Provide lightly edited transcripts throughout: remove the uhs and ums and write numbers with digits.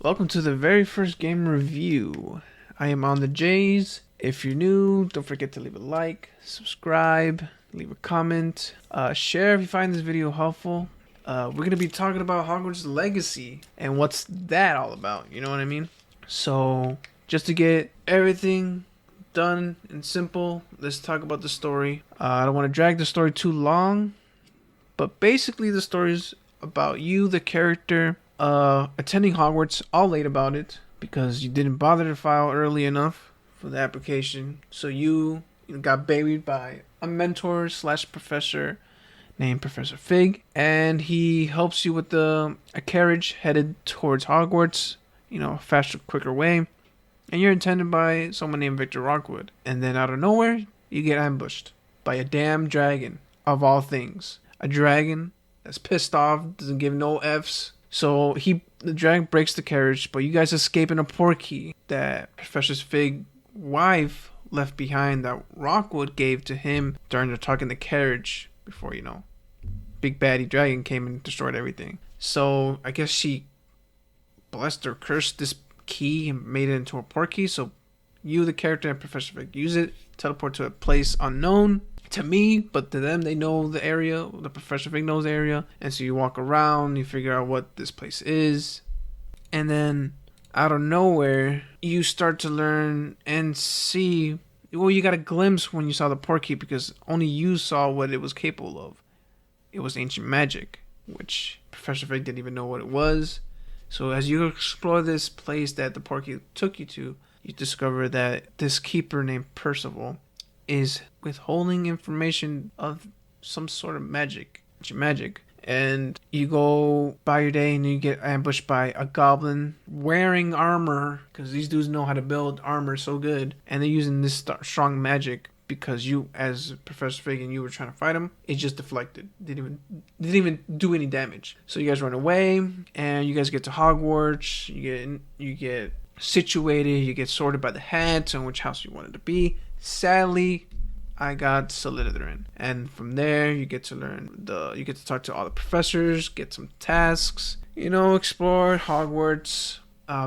Welcome to the very first game review. I am OnTheJs. If you're new, don't forget to leave a like, subscribe, leave a comment, share if you find this video helpful. We're going to be talking about Hogwarts Legacy and what's that all about, you know what I mean? So, just to get everything done and simple, let's talk about the story. I don't want to drag the story too long, but basically the story is about you, the character, attending Hogwarts, all late about it because you didn't bother to file early enough for the application. So you got babied by a mentor slash professor named Professor Fig, and he helps you with a carriage headed towards Hogwarts, a faster, quicker way. And you're attended by someone named Victor Rockwood. And then out of nowhere, you get ambushed by a damn dragon, of all things. A dragon that's pissed off, doesn't give no F's. So the dragon breaks the carriage, but you guys escape in a portkey that Professor Fig's wife left behind that Rockwood gave to him during the talk in the carriage before, big baddie dragon came and destroyed everything. So I guess she blessed or cursed this key and made it into a portkey. So you, the character, and Professor Fig use it, teleport to a place unknown to me, but to them, they know the area. The Professor Fig knows the area. And so you walk around, you figure out what this place is. And then, out of nowhere, you start to learn and see. Well, you got a glimpse when you saw the portkey because only you saw what it was capable of. It was ancient magic, which Professor Fig didn't even know what it was. So as you explore this place that the portkey took you to, you discover that this keeper named Percival is withholding information of some sort of magic, and you go by your day and you get ambushed by a goblin wearing armor, because these dudes know how to build armor so good, and they're using this strong magic because you, as Professor Fig, and you were trying to fight him, it just deflected, didn't even do any damage. So you guys run away, and you guys get to Hogwarts. You get situated, you get sorted by the hats on which house you wanted to be. Sadly, I got Slytherin, and from there you get to talk to all the professors, get some tasks, explore Hogwarts,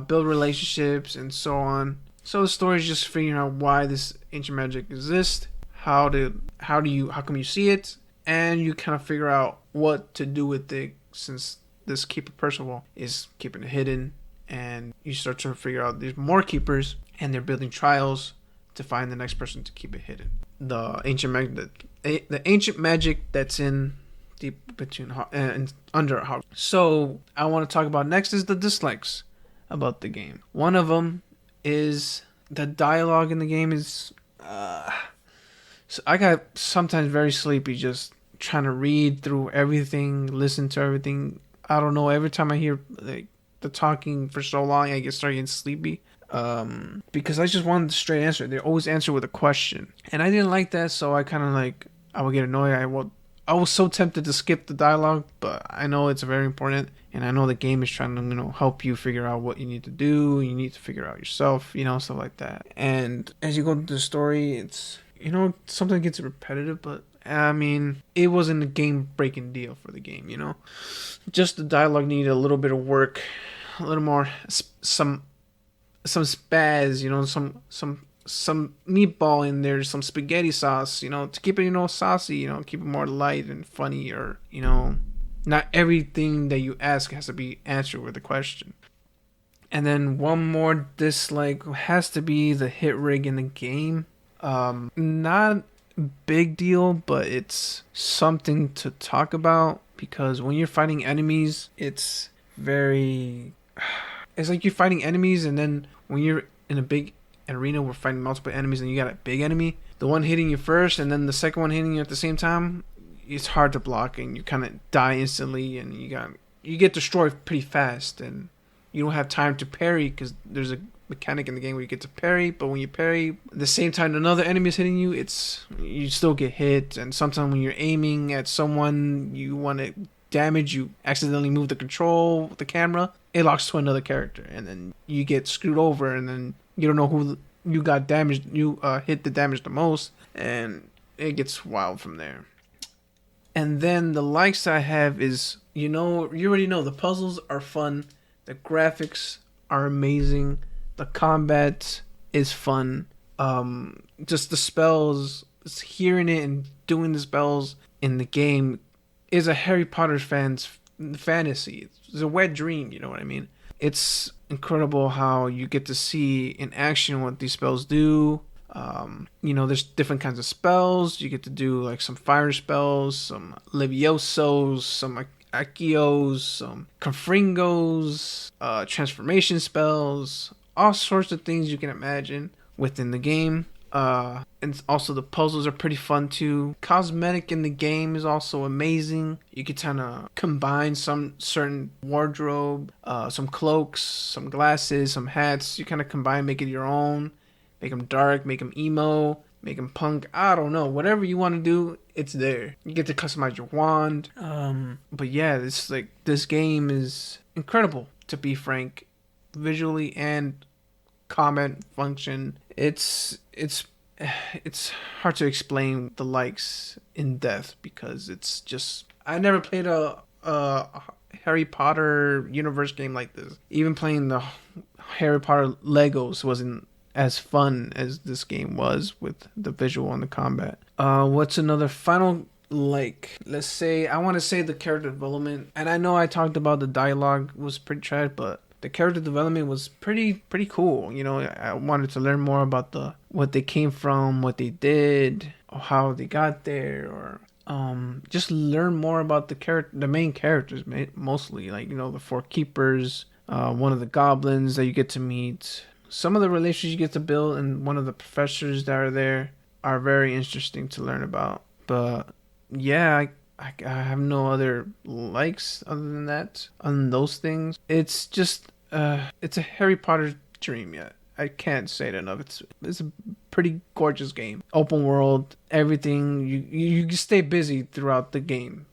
build relationships, and so on. So the story is just figuring out why this ancient magic exists, how come you see it, and you kind of figure out what to do with it, since this keeper Percival is keeping it hidden, and you start to figure out there's more keepers, and they're building trials to find the next person to keep it hidden. The ancient magic that's in deep between and under Hogwarts. So I want to talk about next is the dislikes about the game. One of them is the dialogue in the game is. So I got sometimes very sleepy just trying to read through everything, listen to everything. I don't know. Every time I hear the talking for so long, I start getting sleepy. Because I just wanted the straight answer. They always answer with a question, and I didn't like that. So I kind of I would get annoyed. I was so tempted to skip the dialogue, but I know it's very important, and I know the game is trying to help you figure out what you need to do. You need to figure out yourself, stuff like that. And as you go through the story, it's something gets repetitive, but I mean, it wasn't a game-breaking deal for the game. Just the dialogue needed a little bit of work, a little more some spaz, some meatball in there, some spaghetti sauce, to keep it, saucy, keep it more light and funny, or, not everything that you ask has to be answered with a question. And then one more dislike has to be the hit rig in the game. Not big deal, but it's something to talk about, because when you're fighting enemies, it's like you're fighting enemies, and then when you're in a big arena, we're fighting multiple enemies, and you got a big enemy, the one hitting you first, and then the second one hitting you at the same time, it's hard to block, and you kind of die instantly, and you get destroyed pretty fast, and you don't have time to parry, because there's a mechanic in the game where you get to parry, but when you parry at the same time another enemy is hitting you, you still get hit. And sometimes when you're aiming at someone you want to damage, you accidentally move the camera, it locks to another character, and then you get screwed over, and then you don't know who you got damaged, hit the damage the most, and it gets wild from there. And then the likes I have is, you already know the puzzles are fun, the graphics are amazing. The combat is fun. Just the spells, hearing it and doing the spells in the game is a Harry Potter fan's fantasy. It's a wet dream, you know what I mean? It's incredible how you get to see in action what these spells do. There's different kinds of spells. You get to do like some fire spells, some Leviosos, some Accios, some Confringos, transformation spells, all sorts of things you can imagine within the game. And also the puzzles are pretty fun too. Cosmetic in the game is also amazing. You can kind of combine some certain wardrobe, some cloaks, some glasses, some hats. You kind of combine, make it your own. Make them dark, make them emo, make them punk. I don't know. Whatever you want to do, it's there. You get to customize your wand. But yeah, this game is incredible, to be frank, visually and combat function. It's hard to explain the likes in depth because it's just, I never played a Harry Potter universe game like this. Even playing the Harry Potter Legos wasn't as fun as this game was with the visual and the combat. What's another final, let's say, I want to say the character development. And I know I talked about the dialogue was pretty trash, but the character development was pretty cool. I wanted to learn more about what they came from, what they did, or how they got there, or just learn more about the main characters, mostly. The four keepers, one of the goblins that you get to meet. Some of the relationships you get to build, and one of the professors that are there are very interesting to learn about. But yeah, I have no other likes other than that, on those things. It's just it's a Harry Potter dream. Yeah, I can't say it enough. It's a pretty gorgeous game. Open world, everything. You stay busy throughout the game.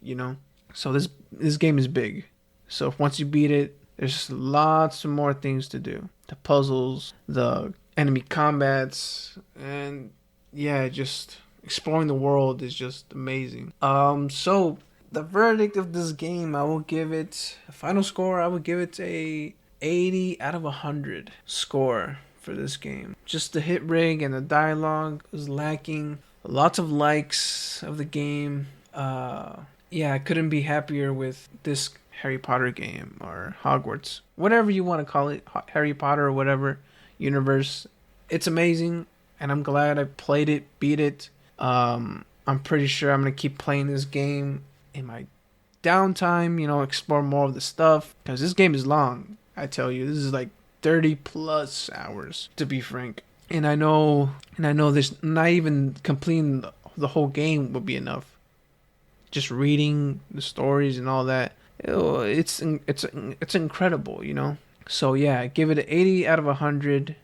So this game is big. So once you beat it, there's lots of more things to do. The puzzles, the enemy combats, and yeah, just exploring the world is just amazing. So the verdict of this game, I will give it a final score. I would give it a 80 out of 100 score for this game. Just the hit rig and the dialogue was lacking. Lots of likes of the game. Yeah, I couldn't be happier with this Harry Potter game, or Hogwarts, whatever you want to call it, Harry Potter or whatever universe. It's amazing, and I'm glad I played it, beat it. I'm pretty sure I'm gonna keep playing this game in my downtime, explore more of the stuff, because this game is long. I tell you, this is like 30 plus hours, to be frank. And I know there's not even completing the whole game would be enough. Just reading the stories and all that, it's incredible, So yeah, give it an 80 out of 100.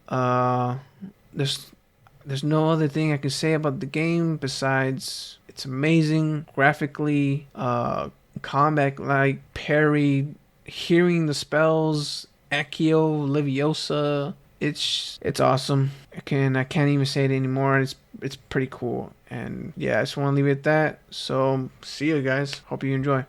There's no other thing I can say about the game besides it's amazing graphically, combat, parry, hearing the spells, Accio, Leviosa. It's awesome. I can't even say it anymore. It's pretty cool. And yeah, I just want to leave it at that. So see you guys. Hope you enjoy.